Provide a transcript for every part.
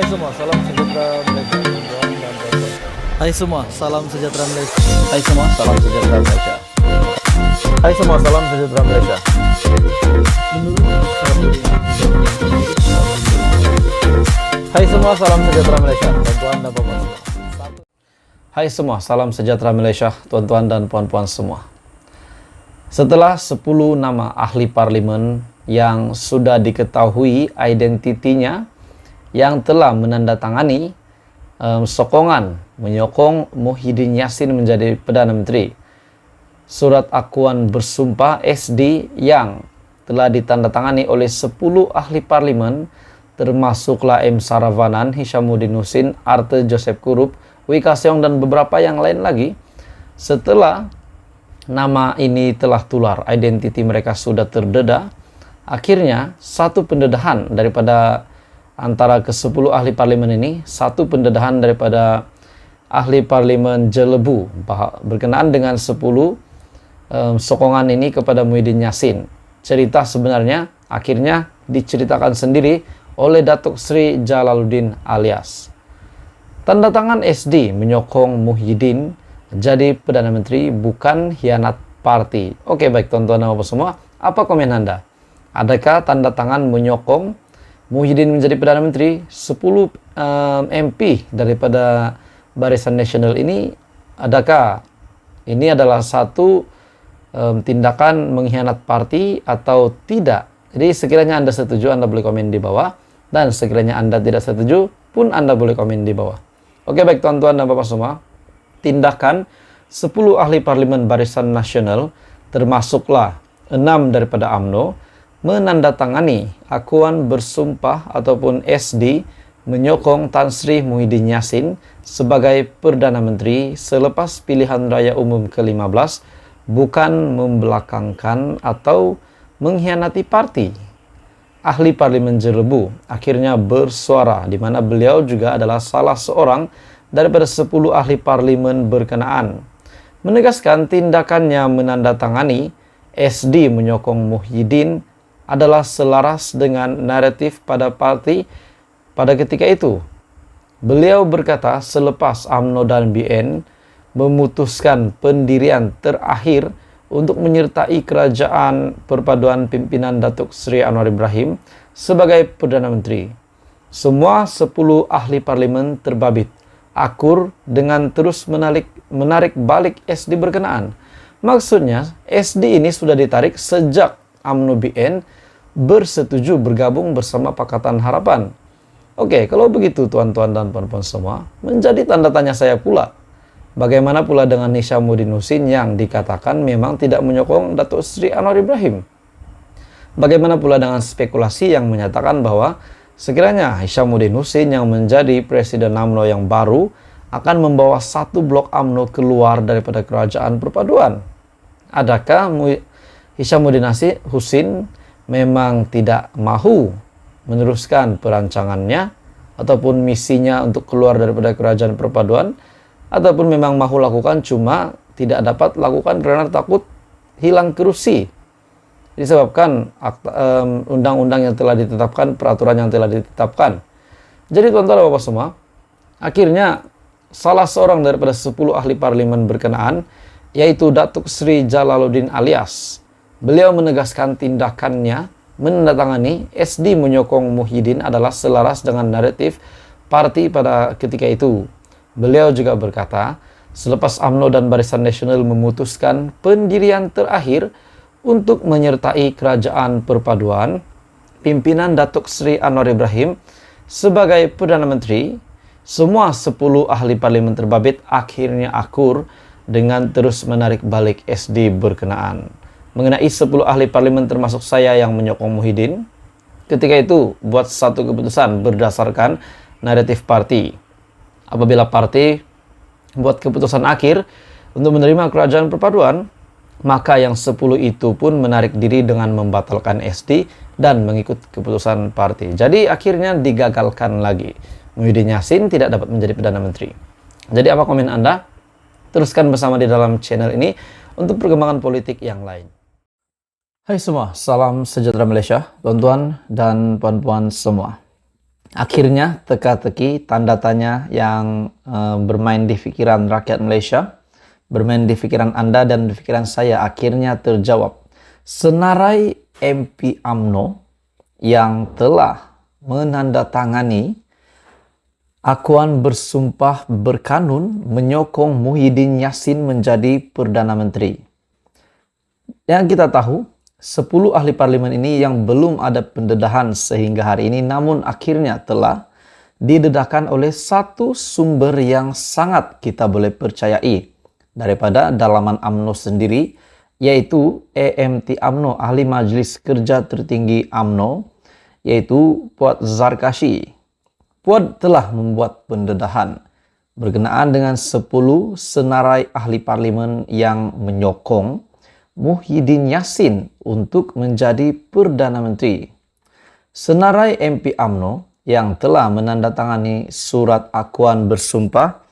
semua, salam sejahtera Malaysia. Tuan dan puan-puan. Hai semua, salam sejahtera Malaysia. Hai semua, salam sejahtera Malaysia. Hai semua, salam sejahtera Malaysia. Hai semua, salam sejahtera Malaysia. Tuan-tuan dan puan-puan semua. Hai semua, salam sejahtera Malaysia, tuan-tuan dan puan-puan semua. Setelah 10 nama ahli parlimen yang sudah diketahui identitinya yang telah menandatangani sokongan menyokong Muhyiddin Yassin menjadi Perdana Menteri, surat akuan bersumpah SD yang telah ditandatangani oleh 10 ahli parlimen termasuklah M. Saravanan, Hishamuddin Hussein, Arte Joseph Kurup, Wika Seong dan beberapa yang lain lagi. Setelah nama ini telah tular, identiti mereka sudah terdedah. Akhirnya, satu pendedahan daripada antara ke-10 ahli parlimen ini, satu pendedahan daripada ahli parlimen Jelebu berkenaan dengan 10 sokongan ini kepada Muhyiddin Yassin. Cerita sebenarnya akhirnya diceritakan sendiri oleh Datuk Seri Jalaluddin alias. Tanda tangan SD menyokong Muhyiddin jadi Perdana Menteri bukan hianat parti. Oke, baik tuan-tuan dan puan semua, apa komen Anda? Adakah tanda tangan menyokong Muhyiddin menjadi Perdana Menteri 10 MP daripada Barisan Nasional ini? Adakah ini adalah satu tindakan mengkhianat parti atau tidak? Jadi sekiranya Anda setuju, Anda boleh komen di bawah. Dan sekiranya Anda tidak setuju pun Anda boleh komen di bawah. Oke, baik tuan-tuan dan bapak semua. Tindakan 10 ahli parlimen Barisan Nasional termasuklah 6 daripada UMNO menandatangani akuan bersumpah ataupun SD menyokong Tan Sri Muhyiddin Yassin sebagai Perdana Menteri selepas pilihan raya umum ke-15 bukan membelakangkan atau mengkhianati parti. Ahli parlimen Jelebu akhirnya bersuara di mana beliau juga adalah salah seorang daripada 10 ahli parlimen berkenaan, menegaskan tindakannya menandatangani SD menyokong Muhyiddin adalah selaras dengan naratif pada parti pada ketika itu. Beliau berkata selepas UMNO dan BN memutuskan pendirian terakhir untuk menyertai kerajaan perpaduan pimpinan Datuk Seri Anwar Ibrahim sebagai Perdana Menteri, semua 10 ahli parlimen terbabit akur dengan terus menarik balik SD berkenaan. Maksudnya, SD ini sudah ditarik sejak UMNO BN bersetuju bergabung bersama Pakatan Harapan. Oke, kalau begitu tuan-tuan dan puan-puan semua, menjadi tanda tanya saya pula. Bagaimana pula dengan Hishamuddin Hussein yang dikatakan memang tidak menyokong Datuk Seri Anwar Ibrahim? Bagaimana pula dengan spekulasi yang menyatakan bahwa sekiranya Hishamuddin Hussein yang menjadi Presiden UMNO yang baru akan membawa satu blok UMNO keluar daripada kerajaan perpaduan? Adakah Hishamuddin Hussein memang tidak mahu meneruskan perancangannya ataupun misinya untuk keluar daripada kerajaan perpaduan, ataupun memang mahu lakukan cuma tidak dapat lakukan karena takut hilang kerusi disebabkan undang-undang yang telah ditetapkan, peraturan yang telah ditetapkan. Jadi tuan-tuan dan bapak semua, akhirnya salah seorang daripada 10 ahli parlimen berkenaan, yaitu Datuk Seri Jalaluddin alias, beliau menegaskan tindakannya menandatangani SD menyokong Muhyiddin adalah selaras dengan naratif parti pada ketika itu. Beliau juga berkata, selepas UMNO dan Barisan Nasional memutuskan pendirian terakhir untuk menyertai kerajaan perpaduan pimpinan Datuk Seri Anwar Ibrahim sebagai Perdana Menteri, semua 10 ahli parlimen terbabit akhirnya akur dengan terus menarik balik SD berkenaan. Mengenai 10 ahli parlimen termasuk saya yang menyokong Muhyiddin, ketika itu buat satu keputusan berdasarkan naratif parti. Apabila parti buat keputusan akhir untuk menerima kerajaan perpaduan, maka yang 10 itu pun menarik diri dengan membatalkan SD dan mengikut keputusan parti. Jadi akhirnya digagalkan lagi. Muhyiddin Yassin tidak dapat menjadi Perdana Menteri. Jadi apa komen Anda? Teruskan bersama di dalam channel ini untuk perkembangan politik yang lain. Hai semua, salam sejahtera Malaysia, tuan-tuan dan puan-puan semua. Akhirnya teka-teki tanda tanya yang bermain di pikiran rakyat Malaysia, bermain di pikiran Anda dan di pikiran saya akhirnya terjawab. Senarai MP UMNO yang telah menandatangani akuan bersumpah berkanun menyokong Muhyiddin Yassin menjadi Perdana Menteri. Yang kita tahu, 10 ahli parlimen ini yang belum ada pendedahan sehingga hari ini, namun akhirnya telah didedahkan oleh satu sumber yang sangat kita boleh percayai daripada dalaman UMNO sendiri, yaitu AMT UMNO, Ahli Majlis Kerja Tertinggi UMNO, yaitu Puan Zarkashi. Puan telah membuat pendedahan berkenaan dengan 10 senarai ahli parlimen yang menyokong Muhyiddin Yassin untuk menjadi Perdana Menteri. Senarai MP UMNO yang telah menandatangani surat akuan bersumpah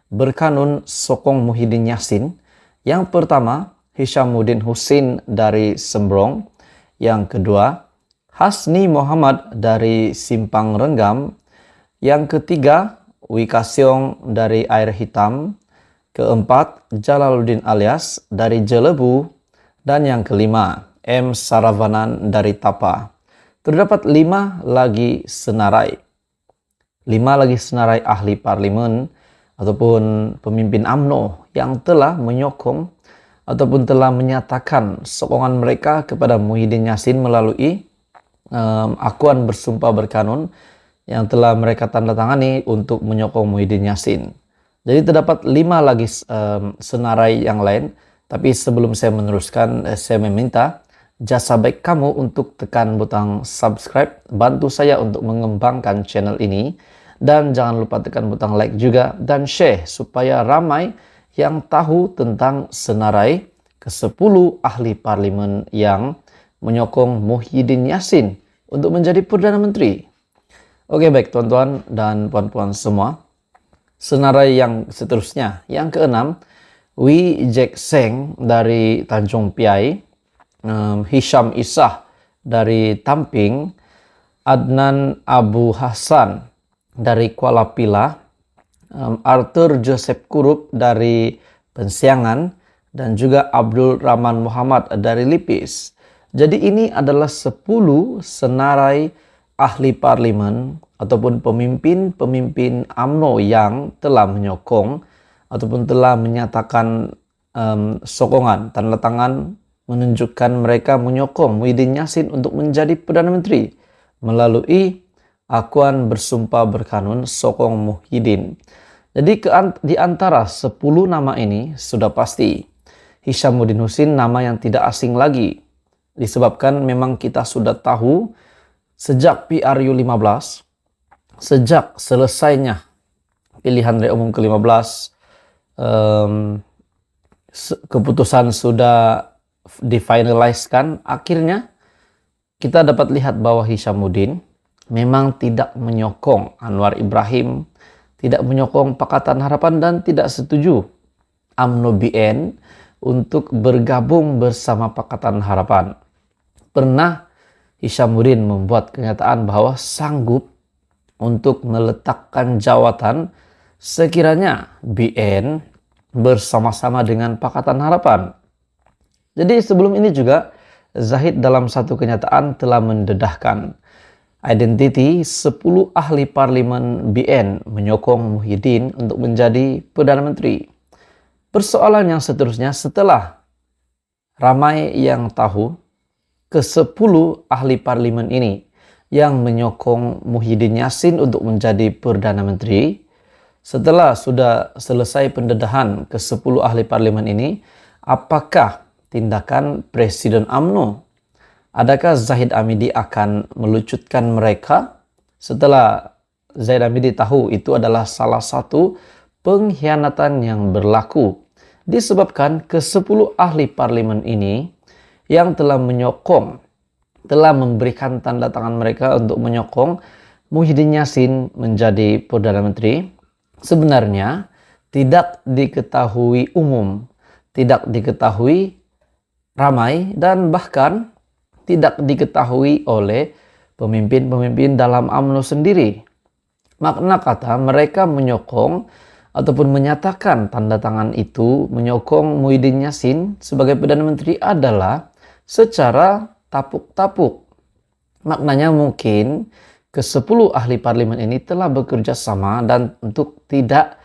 berkanun sokong Muhyiddin Yassin. Yang pertama, Hishamuddin Hussein dari Sembrong. Yang kedua, Hasni Muhammad dari Simpang Renggam. Yang ketiga, Wika Siong dari Air Hitam. Keempat, Jalaluddin Alias dari Jelebu. Dan yang kelima, M. Saravanan dari Tapa. Terdapat 5 lagi senarai. 5 lagi senarai ahli parlimen ataupun pemimpin UMNO yang telah menyokong ataupun telah menyatakan sokongan mereka kepada Muhyiddin Yassin melalui akuan bersumpah berkanun yang telah mereka tanda tangani untuk menyokong Muhyiddin Yassin. Jadi terdapat 5 lagi senarai yang lain. Tapi sebelum saya meneruskan, saya meminta jasa baik kamu untuk tekan butang subscribe, bantu saya untuk mengembangkan channel ini, dan jangan lupa tekan butang like juga dan share supaya ramai yang tahu tentang senarai ke-10 ahli parlimen yang menyokong Muhyiddin Yassin untuk menjadi Perdana Menteri. Oke, baik tuan-tuan dan puan-puan semua. Senarai yang seterusnya, yang keenam, Wee Jack Seng dari Tanjung Piai, Hisham Isah dari Tamping, Adnan Abu Hassan dari Kuala Pilah, Arthur Joseph Kurup dari Pensiangan, dan juga Abdul Rahman Muhammad dari Lipis. Jadi ini adalah 10 senarai ahli parlimen ataupun pemimpin-pemimpin UMNO yang telah menyokong ataupun telah menyatakan sokongan, tanda tangan menunjukkan mereka menyokong Muhyiddin Yassin untuk menjadi Perdana Menteri melalui akuan bersumpah berkanun sokong Muhyiddin. Jadi di antara 10 nama ini sudah pasti Hishamuddin Hussein nama yang tidak asing lagi, disebabkan memang kita sudah tahu sejak PRU 15, sejak selesainya pilihan raya umum ke-15, keputusan sudah difinaliskan, akhirnya kita dapat lihat bahwa Hishamuddin memang tidak menyokong Anwar Ibrahim, tidak menyokong Pakatan Harapan, dan tidak setuju UMNO BN untuk bergabung bersama Pakatan Harapan. Pernah Hishamuddin membuat kenyataan bahwa sanggup untuk meletakkan jawatan sekiranya BN bersama-sama dengan Pakatan Harapan. Jadi sebelum ini juga Zahid dalam satu kenyataan telah mendedahkan identiti 10 ahli parlimen BN menyokong Muhyiddin untuk menjadi Perdana Menteri. Persoalan yang seterusnya, setelah ramai yang tahu ke-10 ahli parlimen ini yang menyokong Muhyiddin Yassin untuk menjadi Perdana Menteri, setelah sudah selesai pendedahan ke-10 ahli parlimen ini, apakah tindakan Presiden UMNO? Adakah Zahid Hamidi akan melucutkan mereka? Setelah Zahid Hamidi tahu itu adalah salah satu pengkhianatan yang berlaku, disebabkan ke-10 ahli parlimen ini yang telah menyokong, telah memberikan tanda tangan mereka untuk menyokong Muhyiddin Yassin menjadi Perdana Menteri, sebenarnya tidak diketahui umum, tidak diketahui ramai, dan bahkan tidak diketahui oleh pemimpin-pemimpin dalam UMNO sendiri. Makna kata mereka menyokong ataupun menyatakan tanda tangan itu menyokong Muhyiddin Yassin sebagai Perdana Menteri adalah secara tapuk-tapuk. Maknanya mungkin ke-10 ahli parlemen ini telah bekerja sama dan untuk tidak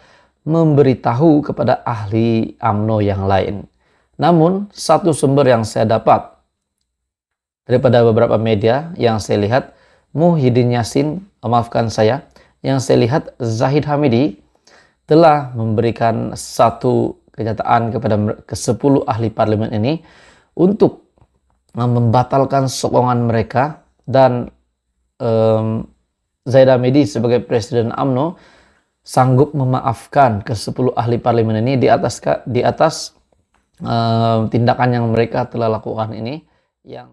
memberitahu kepada ahli UMNO yang lain. Namun satu sumber yang saya dapat daripada beberapa media yang saya lihat, yang saya lihat Zahid Hamidi telah memberikan satu kenyataan kepada ke-10 ahli parlemen ini untuk membatalkan sokongan mereka, dan Zahid Hamidi sebagai Presiden UMNO sanggup memaafkan ke-10 ahli parlemen ini di atas tindakan yang mereka telah lakukan ini, yang